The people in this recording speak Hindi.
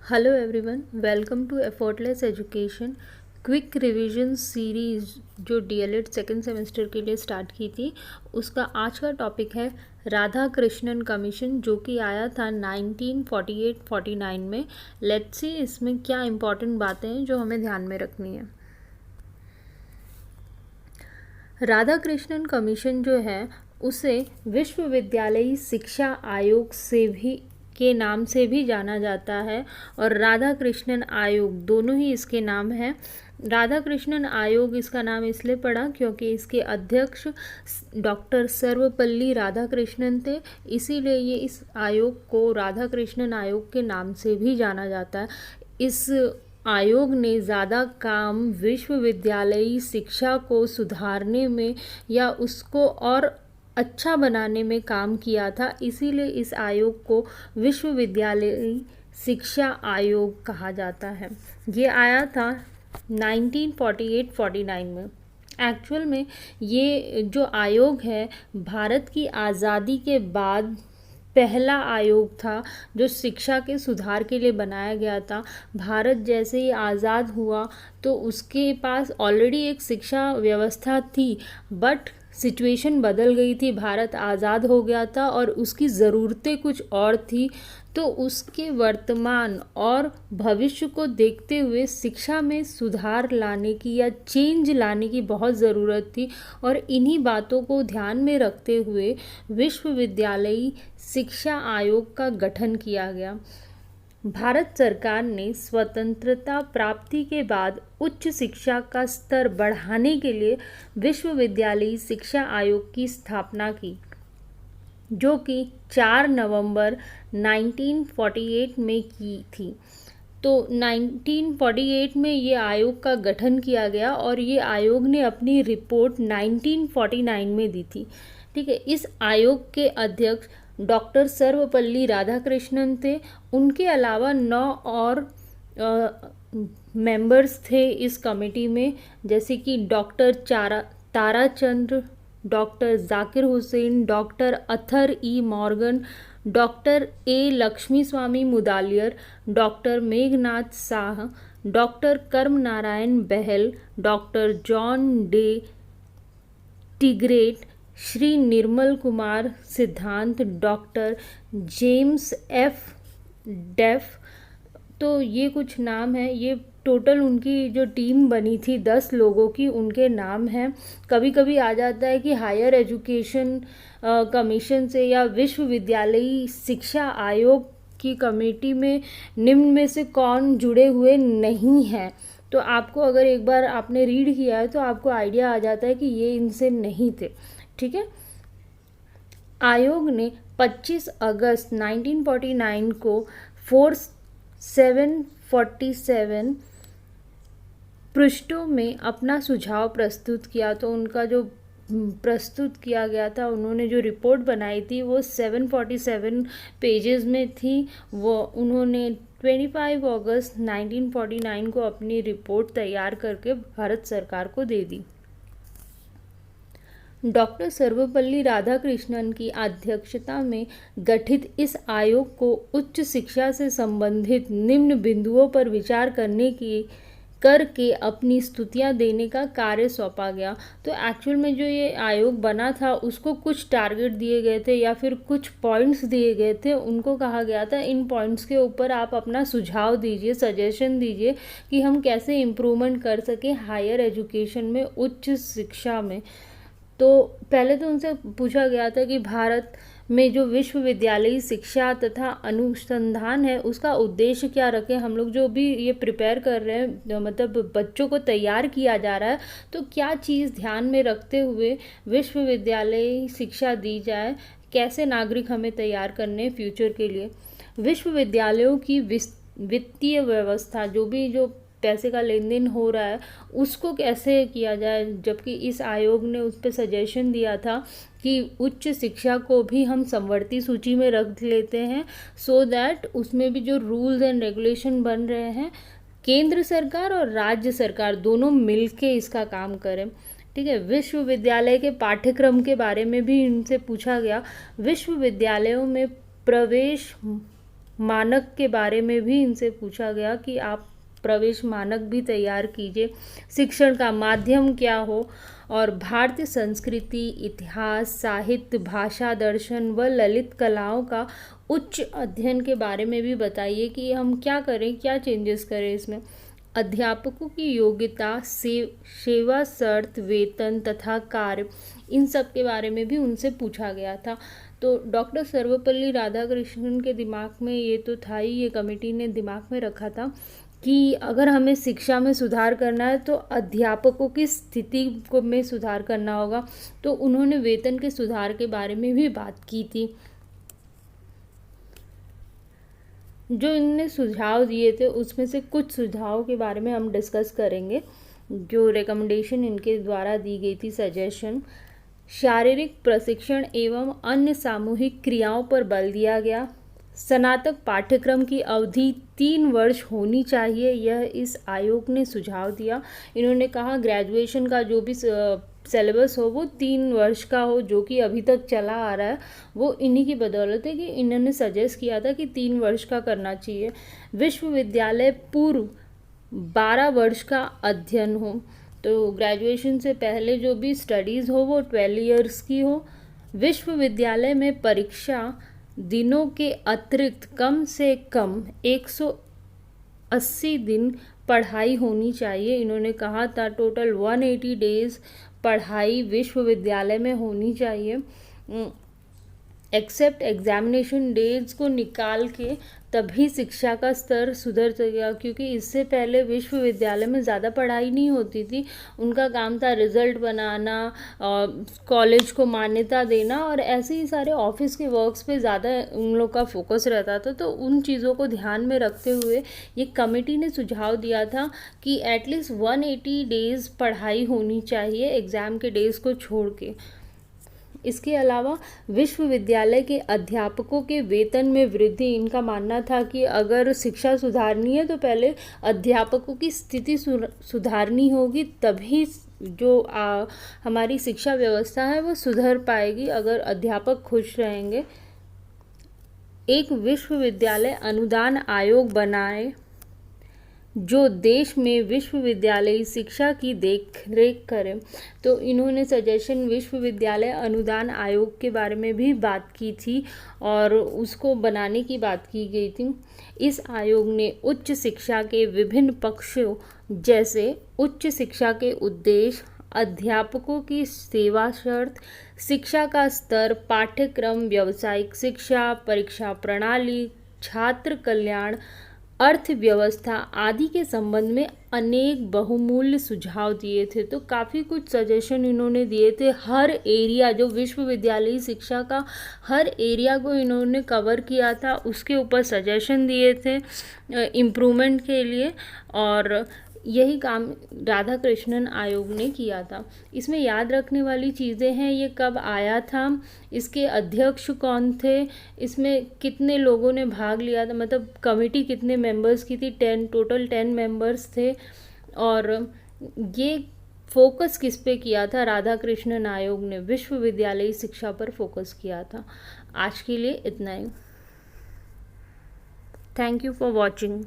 Hello everyone, welcome to effortless education quick revision series जो डीएलएड सेकेंड सेमेस्टर के लिए स्टार्ट की थी। उसका आज का टॉपिक है राधा कृष्णन कमीशन, जो कि आया था 1948-49 में। लेट्स सी इसमें क्या इम्पोर्टेंट बातें हैं जो हमें ध्यान में रखनी है। राधा कृष्णन कमीशन जो है उसे विश्वविद्यालयी शिक्षा आयोग से भी के नाम से भी जाना जाता है, और राधा कृष्णन आयोग दोनों ही इसके नाम हैं। राधा कृष्णन आयोग इसका नाम इसलिए पड़ा क्योंकि इसके अध्यक्ष डॉक्टर सर्वपल्ली राधाकृष्णन थे, इसीलिए ये इस आयोग को राधा कृष्णन आयोग के नाम से भी जाना जाता है। इस आयोग ने ज़्यादा काम विश्वविद्यालयी शिक्षा को सुधारने में या उसको और अच्छा बनाने में काम किया था, इसीलिए इस आयोग को विश्वविद्यालयी शिक्षा आयोग कहा जाता है। ये आया था 1948-49 में। एक्चुअल में ये जो आयोग है भारत की आज़ादी के बाद पहला आयोग था जो शिक्षा के सुधार के लिए बनाया गया था। भारत जैसे ही आज़ाद हुआ तो उसके पास ऑलरेडी एक शिक्षा व्यवस्था थी, बट सिचुएशन बदल गई थी। भारत आज़ाद हो गया था और उसकी ज़रूरतें कुछ और थी, तो उसके वर्तमान और भविष्य को देखते हुए शिक्षा में सुधार लाने की या चेंज लाने की बहुत ज़रूरत थी। और इन्हीं बातों को ध्यान में रखते हुए विश्वविद्यालयी शिक्षा आयोग का गठन किया गया। भारत सरकार ने स्वतंत्रता प्राप्ति के बाद उच्च शिक्षा का स्तर बढ़ाने के लिए विश्वविद्यालयी शिक्षा आयोग की स्थापना की, जो कि 4 नवंबर 1948 में की थी। तो 1948 में ये आयोग का गठन किया गया और ये आयोग ने अपनी रिपोर्ट 1949 में दी थी। ठीक है, इस आयोग के अध्यक्ष डॉक्टर सर्वपल्ली राधाकृष्णन थे। उनके अलावा 9 और मेंबर्स थे इस कमेटी में, जैसे कि doctor Tarachandra, doctor Zakir Hussain, doctor Arthur E Morgan, doctor A Lakshmi Swami Mudaliar, doctor Meghnath Shah, doctor Karm Narayan Bahl, doctor John de Tigert, Shri Nirmal Kumar Siddhant, doctor James F def. तो ये कुछ नाम है। ये टोटल उनकी जो टीम बनी थी 10 लोगों की, उनके नाम हैं। कभी कभी आ जाता है कि हायर एजुकेशन कमीशन से या विश्वविद्यालयी शिक्षा आयोग की कमेटी में निम्न में से कौन जुड़े हुए नहीं हैं। तो आपको अगर एक बार आपने रीड किया है तो आपको आइडिया आ जाता है कि ये इनसे नहीं थे। ठीक है, आयोग ने 25 अगस्त 1949 को 747 पृष्ठों में अपना सुझाव प्रस्तुत किया। तो उनका जो प्रस्तुत किया गया था, उन्होंने जो रिपोर्ट बनाई थी वो 747 पेजेस में थी। वो उन्होंने 25 अगस्त 1949 को अपनी रिपोर्ट तैयार करके भारत सरकार को दे दी। डॉक्टर सर्वपल्ली राधाकृष्णन की अध्यक्षता में गठित इस आयोग को उच्च शिक्षा से संबंधित निम्न बिंदुओं पर विचार करके अपनी स्तुतियां देने का कार्य सौंपा गया। तो एक्चुअल में जो ये आयोग बना था उसको कुछ टारगेट दिए गए थे या फिर कुछ पॉइंट्स दिए गए थे। उनको कहा गया था इन पॉइंट्स के ऊपर आप अपना सुझाव दीजिए, सजेशन दीजिए कि हम कैसे इम्प्रूवमेंट कर सकें हायर एजुकेशन में, उच्च शिक्षा में। तो पहले तो उनसे पूछा गया था कि भारत में जो विश्वविद्यालयी शिक्षा तथा अनुसंधान है उसका उद्देश्य क्या रखें। हम लोग जो भी ये प्रिपेयर कर रहे हैं, मतलब बच्चों को तैयार किया जा रहा है, तो क्या चीज़ ध्यान में रखते हुए विश्वविद्यालयी शिक्षा दी जाए, कैसे नागरिक हमें तैयार करने फ्यूचर के लिए। विश्वविद्यालयों की वित्तीय व्यवस्था, जो पैसे का लेन देन हो रहा है उसको कैसे किया जाए, जबकि इस आयोग ने उस पर सजेशन दिया था कि उच्च शिक्षा को भी हम समवर्ती सूची में रख लेते हैं, सो दैट उसमें भी जो रूल्स एंड रेगुलेशन बन रहे हैं केंद्र सरकार और राज्य सरकार दोनों मिलके इसका काम करें। ठीक है, विश्वविद्यालय के पाठ्यक्रम के बारे में भी इनसे पूछा गया। विश्वविद्यालयों में प्रवेश मानक के बारे में भी इनसे पूछा गया कि आप प्रवेश मानक भी तैयार कीजिए, शिक्षण का माध्यम क्या हो, और भारतीय संस्कृति, इतिहास, साहित्य, भाषा, दर्शन व ललित कलाओं का उच्च अध्ययन के बारे में भी बताइए कि हम क्या करें, क्या चेंजेस करें इसमें। अध्यापकों की योग्यता, सेवा शर्त, वेतन तथा कार्य, इन सब के बारे में भी उनसे पूछा गया था। तो डॉक्टर सर्वपल्ली राधाकृष्णन के दिमाग में ये तो था ही, ये कमेटी ने दिमाग में रखा था कि अगर हमें शिक्षा में सुधार करना है तो अध्यापकों की स्थिति को में सुधार करना होगा। तो उन्होंने वेतन के सुधार के बारे में भी बात की थी। जो इनने सुझाव दिए थे उसमें से कुछ सुझावों के बारे में हम डिस्कस करेंगे। जो रिकमेंडेशन इनके द्वारा दी गई थी, सजेशन, शारीरिक प्रशिक्षण एवं अन्य सामूहिक क्रियाओं पर बल दिया गया। स्नातक पाठ्यक्रम की अवधि 3 वर्ष होनी चाहिए, यह इस आयोग ने सुझाव दिया। इन्होंने कहा ग्रेजुएशन का जो भी सिलेबस हो वो 3 वर्ष का हो, जो कि अभी तक चला आ रहा है, वो इन्हीं की बदौलत है कि इन्होंने सजेस्ट किया था कि 3 वर्ष का करना चाहिए। विश्वविद्यालय पूर्व 12 वर्ष का अध्ययन हो, तो ग्रेजुएशन से पहले जो भी स्टडीज़ हो वो 12 ईयर्स की हो। विश्वविद्यालय में परीक्षा दिनों के अतिरिक्त कम से कम 180 दिन पढ़ाई होनी चाहिए। इन्होंने कहा था टोटल 180 डेज पढ़ाई विश्वविद्यालय में होनी चाहिए। एक्सेप्ट एग्जामिनेशन डेज को निकाल के तभी शिक्षा का स्तर सुधर सकेगा, क्योंकि इससे पहले विश्वविद्यालय में ज़्यादा पढ़ाई नहीं होती थी। उनका काम था रिजल्ट बनाना, कॉलेज को मान्यता देना, और ऐसे ही सारे ऑफिस के वर्क्स पे ज़्यादा उन लोग का फोकस रहता था। तो उन चीज़ों को ध्यान में रखते हुए ये कमेटी ने सुझाव दिया था कि एटलीस्ट 180 डेज़ पढ़ाई होनी चाहिए एग्ज़ाम के डेज़ को छोड़ के। इसके अलावा विश्वविद्यालय के अध्यापकों के वेतन में वृद्धि, इनका मानना था कि अगर शिक्षा सुधारनी है तो पहले अध्यापकों की स्थिति सुधारनी होगी, तभी जो हमारी शिक्षा व्यवस्था है वो सुधर पाएगी, अगर अध्यापक खुश रहेंगे। एक विश्वविद्यालय अनुदान आयोग बनाए जो देश में विश्वविद्यालयी शिक्षा की देखरेख करे। तो इन्होंने सजेशन विश्वविद्यालय अनुदान आयोग के बारे में भी बात की थी और उसको बनाने की बात की गई थी। इस आयोग ने उच्च शिक्षा के विभिन्न पक्षों जैसे उच्च शिक्षा के उद्देश्य, अध्यापकों की सेवा शर्त, शिक्षा का स्तर, पाठ्यक्रम, व्यावसायिक शिक्षा, परीक्षा प्रणाली, छात्र कल्याण, अर्थव्यवस्था आदि के संबंध में अनेक बहुमूल्य सुझाव दिए थे। तो काफ़ी कुछ सजेशन इन्होंने दिए थे। हर एरिया, जो विश्वविद्यालयी शिक्षा का हर एरिया को इन्होंने कवर किया था, उसके ऊपर सजेशन दिए थे इम्प्रूवमेंट के लिए, और यही काम राधा कृष्णन आयोग ने किया था। इसमें याद रखने वाली चीज़ें हैं, ये कब आया था, इसके अध्यक्ष कौन थे, इसमें कितने लोगों ने भाग लिया था, मतलब कमेटी कितने मेंबर्स की थी, टोटल 10 मेंबर्स थे, और ये फोकस किस पे किया था, राधा कृष्णन आयोग ने विश्वविद्यालयी शिक्षा पर फोकस किया था। आज के लिए इतना ही। Thank you for watching.